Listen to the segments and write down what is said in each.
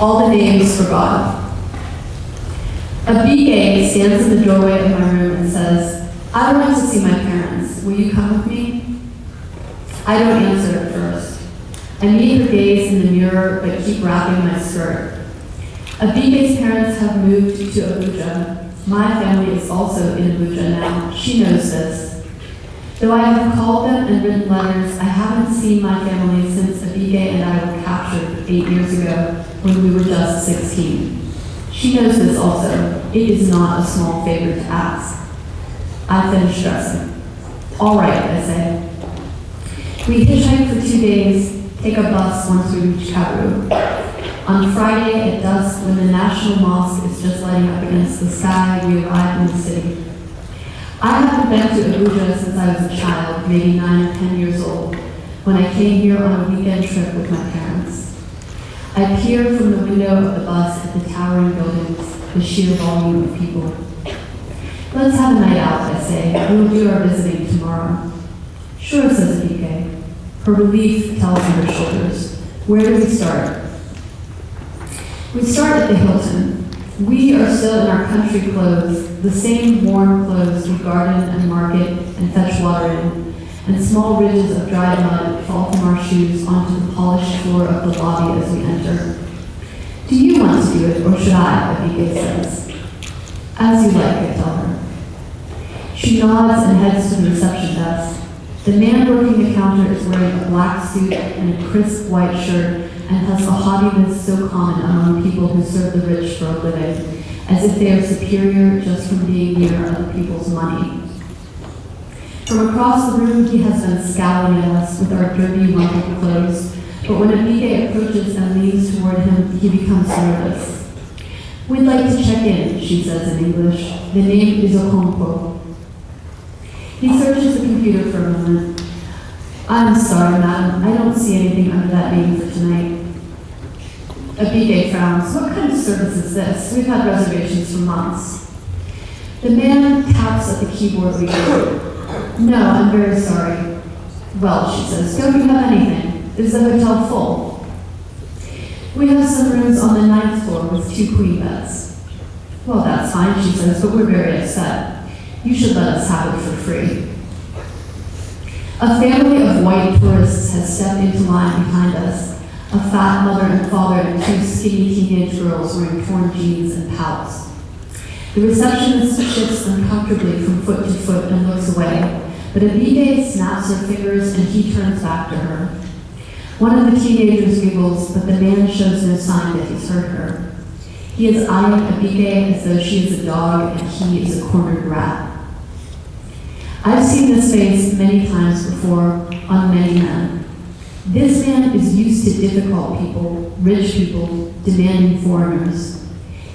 all the names for God. A BA stands in the doorway of my room and says, I want to see my parents. Will you come with me? I don't answer at first. I meet her gaze in the mirror but keep wrapping my skirt. Abike's parents have moved to Abuja. My family is also in Abuja now. She knows this. Though I have called them and written letters, I haven't seen my family since Abike and I were captured 8 years ago when we were just 16. She knows this also. It is not a small favor to ask. I finish dressing. All right, I say. We hitchhike for 2 days, take a bus once we reach Karu. On Friday at dusk, when the National Mosque is just lighting up against the sky, we arrive in the city. I haven't been to Abuja since I was a child, maybe 9 or 10 years old, when I came here on a weekend trip with my parents. I peer from the window of the bus at the towering buildings, the sheer volume of people. Let's have a night out, I say. We'll do our visiting tomorrow. Sure, says Abike. Her relief tells on her shoulders. Where do we start? We start at the Hilton. We are still in our country clothes, the same warm clothes we garden and market and fetch water in, and small ridges of dried mud fall from our shoes onto the polished floor of the lobby as we enter. Do you want to do it, or should I? Abike says. As you like, I tell her. She nods and heads to the reception desk. The man working the counter is wearing a black suit and a crisp white shirt and has the haughtiness so common among people who serve the rich for a living, as if they are superior just from being near other people's money. From across the room, he has been scowling at us with our dirty, rumpled clothes, but when Abike approaches and leans toward him, he becomes nervous. We'd like to check in, she says in English. The name is Okonkwo. He searches the computer for a moment. I'm sorry, madam. I don't see anything under that name for tonight. Abike frowns. What kind of service is this? We've had reservations for months. The man taps at the keyboard we go. No, I'm very sorry. Well, she says, don't you have anything? Is the hotel full? We have some rooms on the 9th floor with 2 queen beds. Well, that's fine, she says, but we're very upset. You should let us have it for free. A family of white tourists has stepped into line behind us. A fat mother and father and 2 skinny teenage girls wearing torn jeans and pouts. The receptionist shifts uncomfortably from foot to foot and looks away, but Abike snaps her fingers and he turns back to her. One of the teenagers giggles, but the man shows no sign that he's heard her. He is eyeing Abike as though she is a dog and he is a cornered rat. I've seen this face many times before on many men. This man is used to difficult people, rich people, demanding foreigners.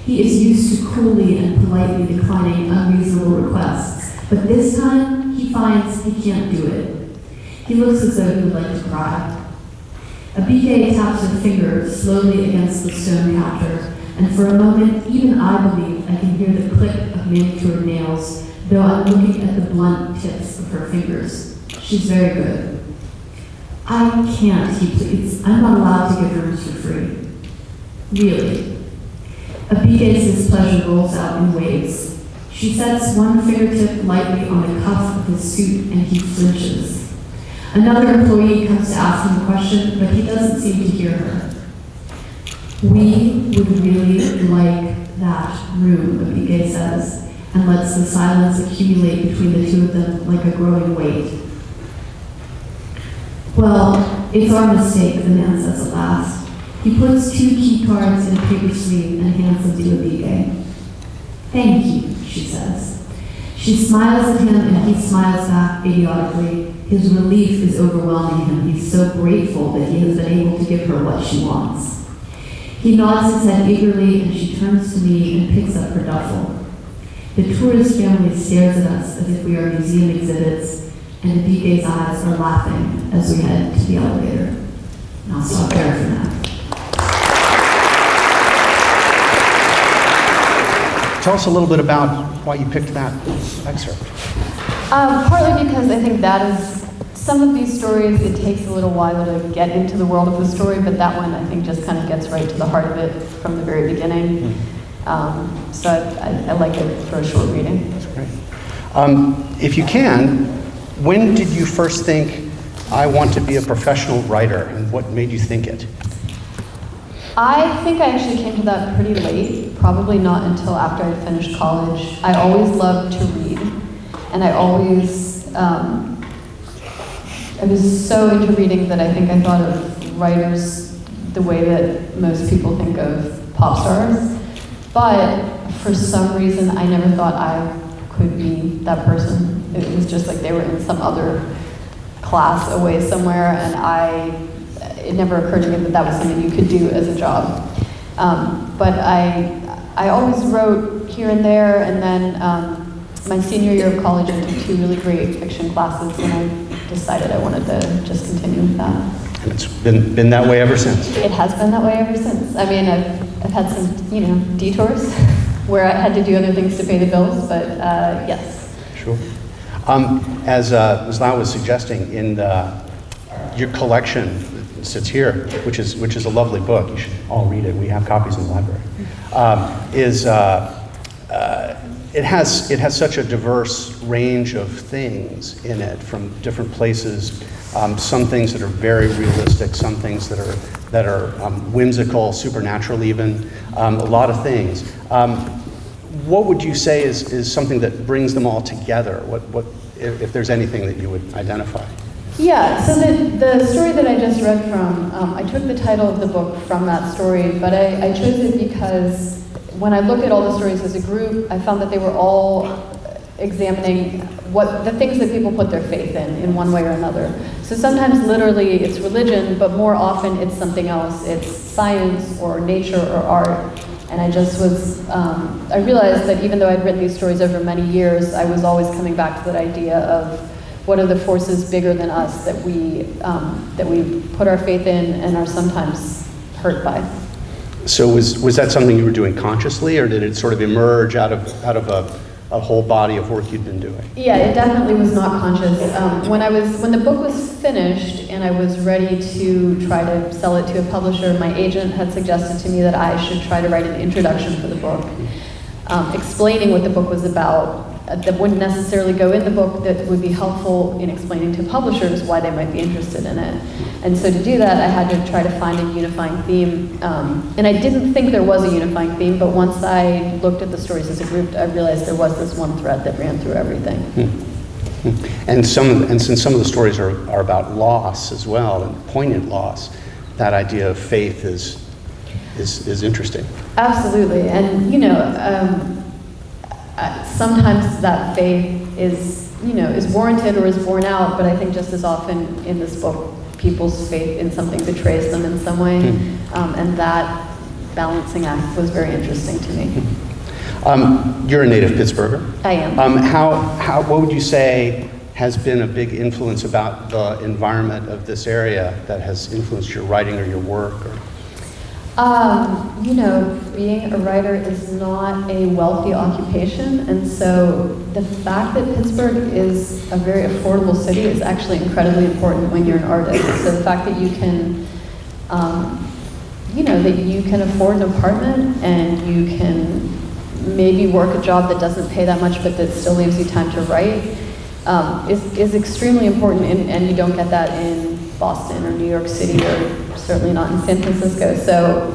He is used to coolly and politely declining unreasonable requests, but this time he finds he can't do it. He looks as though he would like to cry. Abike taps her finger slowly against the stone counter, and for a moment, even I believe I can hear the click of manicured nails, though I'm looking at the blunt tips of her fingers. She's very good. I can't, he pleads. I'm not allowed to give rooms for free. Really. Abike's displeasure rolls out in waves. She sets one fingertip lightly on the cuff of his suit and he flinches. Another employee comes to ask him a question, but he doesn't seem to hear her. We would really like that room, Abike says, and lets the silence accumulate between the two of them like a growing weight. Well, it's our mistake, the man says at last. He puts 2 key cards in a paper sleeve and hands them to Abike. Thank you, she says. She smiles at him and he smiles back idiotically. His relief is overwhelming him. He's so grateful that he has been able to give her what she wants. He nods his head eagerly and she turns to me and picks up her duffel. The tourist family stares at us as if we are museum exhibits, and Abike's eyes are laughing as we head to the elevator. And I'll stop there for now. Tell us a little bit about why you picked that excerpt. Partly because I think that is some of these stories, it takes a little while to get into the world of the story, but that one I think just kind of gets right to the heart of it from the very beginning. So I like it for a short reading. That's great. If you can, when did you first think, I want to be a professional writer, and what made you think it? I think I actually came to that pretty late, probably not until after I finished college. I always loved to read, and I was so into reading that I think I thought of writers the way that most people think of pop stars. But for some reason, I never thought I could be that person. It was just like they were in some other class away somewhere, and it never occurred to me that that was something you could do as a job. But I always wrote here and there, and then my senior year of college I took 2 really great fiction classes, and I decided I wanted to just continue with that. And it's been that way ever since? It has been that way ever since. I mean, I've had some, detours where I had to do other things to pay the bills, but yes. Sure. As Lau was suggesting, in your collection that sits here, which is a lovely book, you should all read it, we have copies in the library, it has such a diverse range of things in it from different places, some things that are very realistic, some things that are whimsical, supernatural even, a lot of things. What would you say is something that brings them all together? What if there's anything that you would identify? Yeah, so the story that I just read from, I took the title of the book from that story, but I chose it because when I look at all the stories as a group, I found that they were all examining the things that people put their faith in one way or another. So sometimes literally it's religion, but more often it's something else. It's science or nature or art. And I realized that even though I'd written these stories over many years, I was always coming back to that idea of what are the forces bigger than us that we put our faith in and are sometimes hurt by. So was that something you were doing consciously, or did it sort of emerge out of a whole body of work you'd been doing? Yeah, it definitely was not conscious. When the book was finished and I was ready to try to sell it to a publisher, my agent had suggested to me that I should try to write an introduction for the book, explaining what the book was about. That wouldn't necessarily go in the book, that would be helpful in explaining to publishers why they might be interested in it. And so to do that, I had to try to find a unifying theme. And I didn't think there was a unifying theme, but once I looked at the stories as a group, I realized there was this one thread that ran through everything. And since some of the stories are about loss as well, and poignant loss, that idea of faith is interesting. Absolutely, and sometimes that faith is warranted or is borne out, but I think just as often in this book, people's faith in something betrays them in some way, and that balancing act was very interesting to me. You're a native Pittsburgher. I am. What would you say has been a big influence about the environment of this area that has influenced your writing or your work? Being a writer is not a wealthy occupation, and so the fact that Pittsburgh is a very affordable city is actually incredibly important when you're an artist. So the fact that you can, that you can afford an apartment and you can maybe work a job that doesn't pay that much but that still leaves you time to write is extremely important, and you don't get that in Boston or New York City, or certainly not in San Francisco. So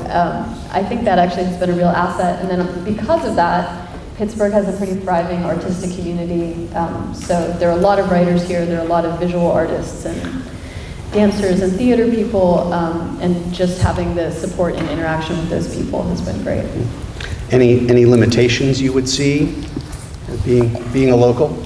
I think that actually has been a real asset. And then because of that, Pittsburgh has a pretty thriving artistic community. So there are a lot of writers here, there are a lot of visual artists and dancers and theater people, and just having the support and interaction with those people has been great. Any limitations you would see being a local?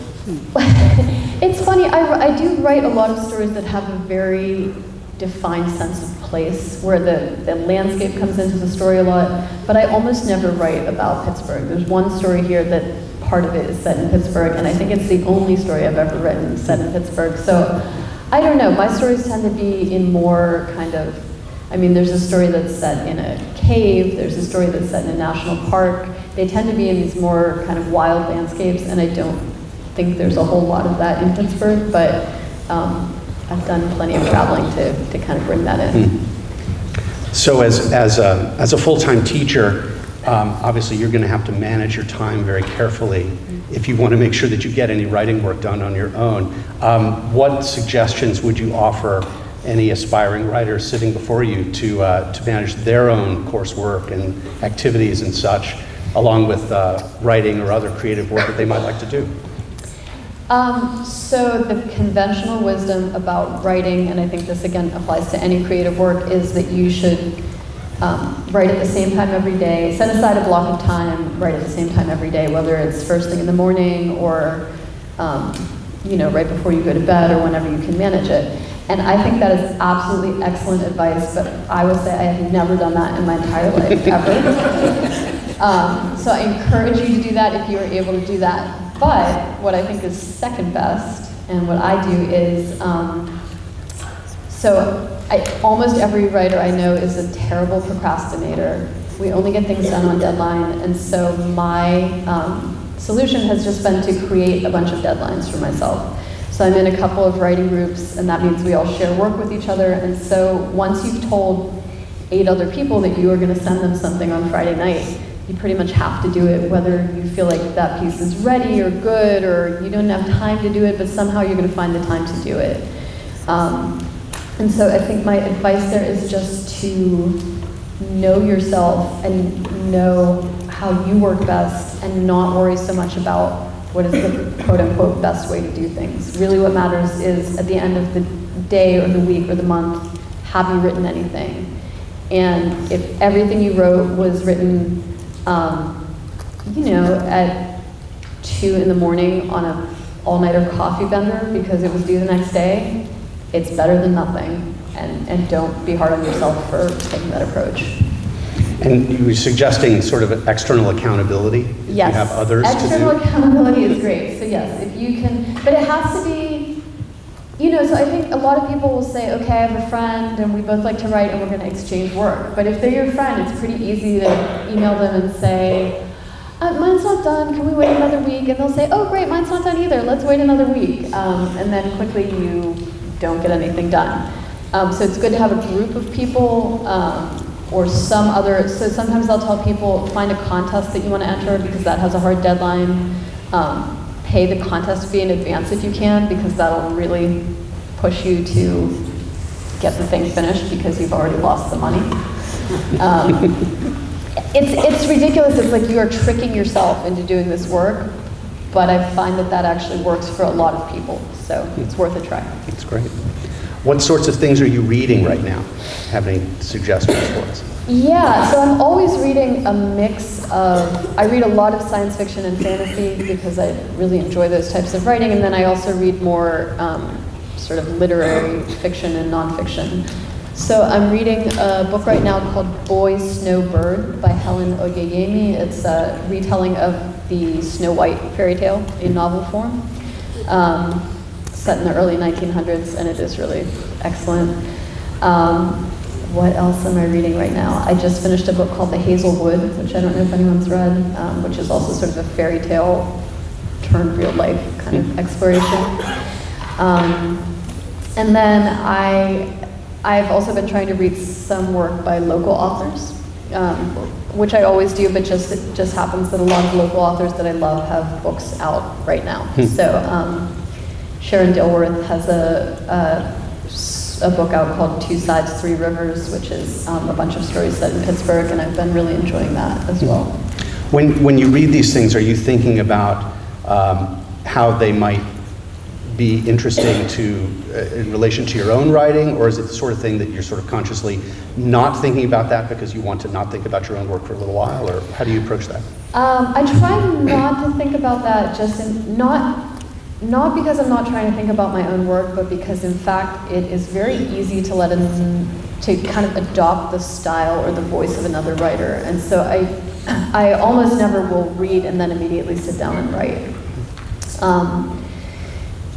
It's funny, I do write a lot of stories that have a very defined sense of place, where the landscape comes into the story a lot, but I almost never write about Pittsburgh. There's one story here that part of it is set in Pittsburgh, and I think it's the only story I've ever written set in Pittsburgh. So I don't know, my stories tend to be in more there's a story that's set in a cave, there's a story that's set in a national park. They tend to be in these more kind of wild landscapes, and I don't think there's a whole lot of that in Pittsburgh, but I've done plenty of traveling to kind of bring that in. So as a full-time teacher, obviously you're going to have to manage your time very carefully if you want to make sure that you get any writing work done on your own. What suggestions would you offer any aspiring writers sitting before you to manage their own coursework and activities and such, along with writing or other creative work that they might like to do? So the conventional wisdom about writing, and I think this again applies to any creative work, is that you should write at the same time every day, set aside a block of time, write at the same time every day, whether it's first thing in the morning or right before you go to bed or whenever you can manage it. And I think that is absolutely excellent advice, but I would say I have never done that in my entire life, ever. So I encourage you to do that if you are able to do that. But what I think is second best, and what I do is, almost every writer I know is a terrible procrastinator. We only get things done on deadline, and so my solution has just been to create a bunch of deadlines for myself. So I'm in a couple of writing groups, and that means we all share work with each other, and so once you've told 8 other people that you are going to send them something on Friday night, you pretty much have to do it, whether you feel like that piece is ready or good, or you don't have time to do it, but somehow you're going to find the time to do it. And so I think my advice there is just to know yourself and know how you work best and not worry so much about what is the quote-unquote best way to do things. Really what matters is at the end of the day or the week or the month, have you written anything? And if everything you wrote was written at 2 in the morning on a all-nighter coffee bender because it was due the next day, it's better than nothing. And don't be hard on yourself for taking that approach. And you were suggesting sort of external accountability? If Yes. you have others External to do? accountability is great. So yes, if you can, but it has to be, so I think a lot of people will say, okay, I have a friend and we both like to write and we're going to exchange work. But if they're your friend, it's pretty easy to email them and say, mine's not done, can we wait another week? And they'll say, oh great, mine's not done either, let's wait another week. And then quickly you don't get anything done. So it's good to have a group of people or some other, so sometimes I'll tell people, find a contest that you want to enter because that has a hard deadline. Pay the contest fee in advance if you can, because that'll really push you to get the thing finished because you've already lost the money. It's ridiculous. It's like you are tricking yourself into doing this work, but I find that actually works for a lot of people, so it's worth a try. That's great. What sorts of things are you reading right now? Have any suggestions for us? Yeah, so I'm always reading a mix of, I read a lot of science fiction and fantasy because I really enjoy those types of writing, and then I also read more sort of literary fiction and nonfiction. So I'm reading a book right now called Boy, Snow, Bird by Helen Oyeyemi. It's a retelling of the Snow White fairy tale in novel form, set in the early 1900s, and it is really excellent. What else am I reading right now? I just finished a book called The Hazelwood, which I don't know if anyone's read, which is also sort of a fairy tale turned real life kind of exploration. And then I've also been trying to read some work by local authors, which I always do, but it just happens that a lot of local authors that I love have books out right now. So Sharon Dilworth has a book out called Two Sides, Three Rivers, which is a bunch of stories set in Pittsburgh, and I've been really enjoying that as well. When you read these things, are you thinking about how they might be interesting in relation to your own writing, or is it the sort of thing that you're sort of consciously not thinking about that because you want to not think about your own work for a little while, or how do you approach that? I try not to think about that, not because I'm not trying to think about my own work, but because in fact it is very easy to to kind of adopt the style or the voice of another writer, and so I almost never will read and then immediately sit down and write.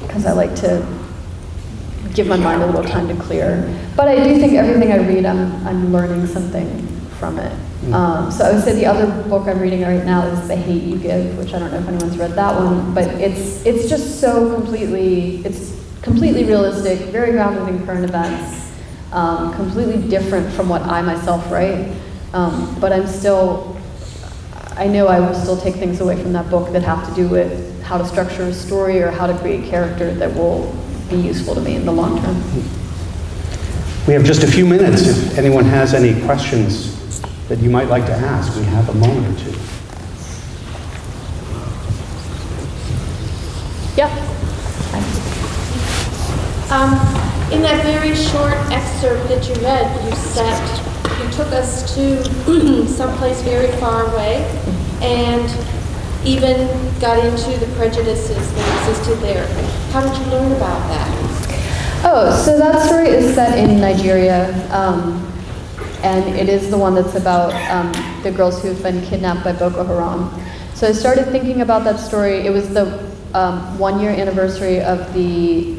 Because I like to give my mind a little time to clear. But I do think everything I read, I'm learning something from it. So I would say the other book I'm reading right now is The Hate You Give, which I don't know if anyone's read that one, but it's just so completely, it's completely realistic, very grounded in current events, completely different from what I myself write. But I know I will still take things away from that book that have to do with how to structure a story or how to create character that will be useful to me in the long term. We have just a few minutes. If anyone has any questions that you might like to ask, we have a moment or two. Yeah. In that very short excerpt that you read, you took us to someplace very far away and even got into the prejudices that existed there. How did you learn about that? Oh, so that story is set in Nigeria, and it is the one that's about the girls who have been kidnapped by Boko Haram. So I started thinking about that story. It was the 1-year anniversary of the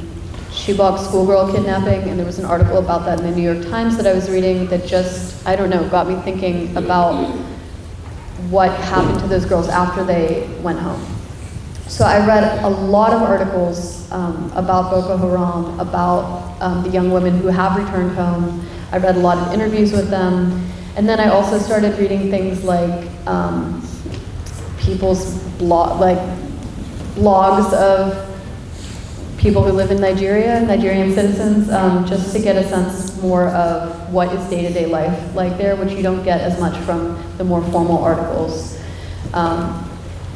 Chibok schoolgirl kidnapping, and there was an article about that in the New York Times that I was reading that just, I don't know, got me thinking about what happened to those girls after they went home. So I read a lot of articles about Boko Haram, about the young women who have returned home. I read a lot of interviews with them. And then I also started reading things like people's blogs of people who live in Nigeria, Nigerian citizens, just to get a sense more of what is day-to-day life like there, which you don't get as much from the more formal articles.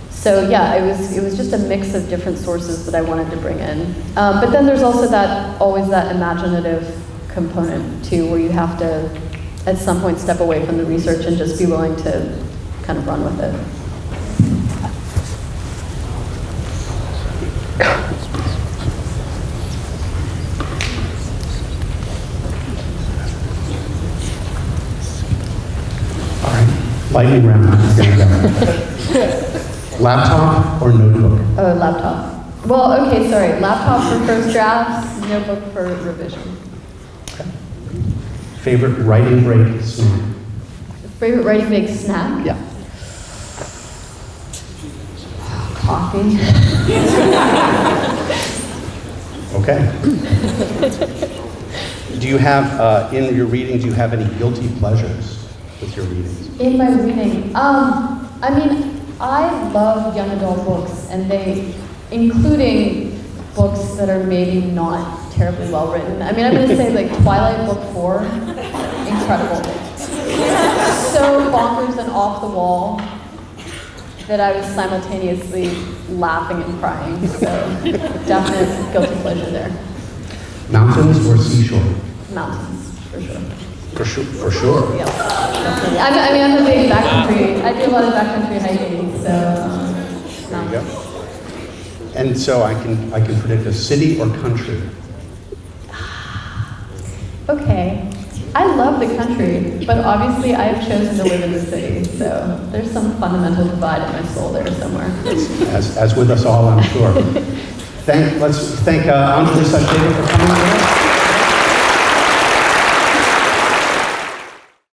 So yeah, it was just a mix of different sources that I wanted to bring in. But then there's also always that imaginative component too, where you have to, at some point, step away from the research and just be willing to kind of run with it. All right, lightning round. Laptop or notebook? Oh, laptop. Well, okay, sorry. Laptop for first drafts, notebook for revision. Okay. Favorite writing break snack? Favorite writing break snack? Yeah. Coffee. Okay. Do you have, in your reading, do you have any guilty pleasures with your readings? In my reading, I love young adult books, and including books that are maybe not terribly well written. I'm going to say like Twilight Book 4, incredible. So bonkers and off the wall that I was simultaneously laughing and crying. So definite guilty pleasure there. Mountains or seashore? Mountains, for sure. For sure. Yeah. I'm a big backcountry. I do a lot of backcountry hiking, so. There you go. And so I can predict a city or country. Okay. I love the country, but obviously I have chosen to live in the city, so there's some fundamental divide in my soul there somewhere. As with us all, I'm sure. Let's thank Anjali Sachdeva for coming today.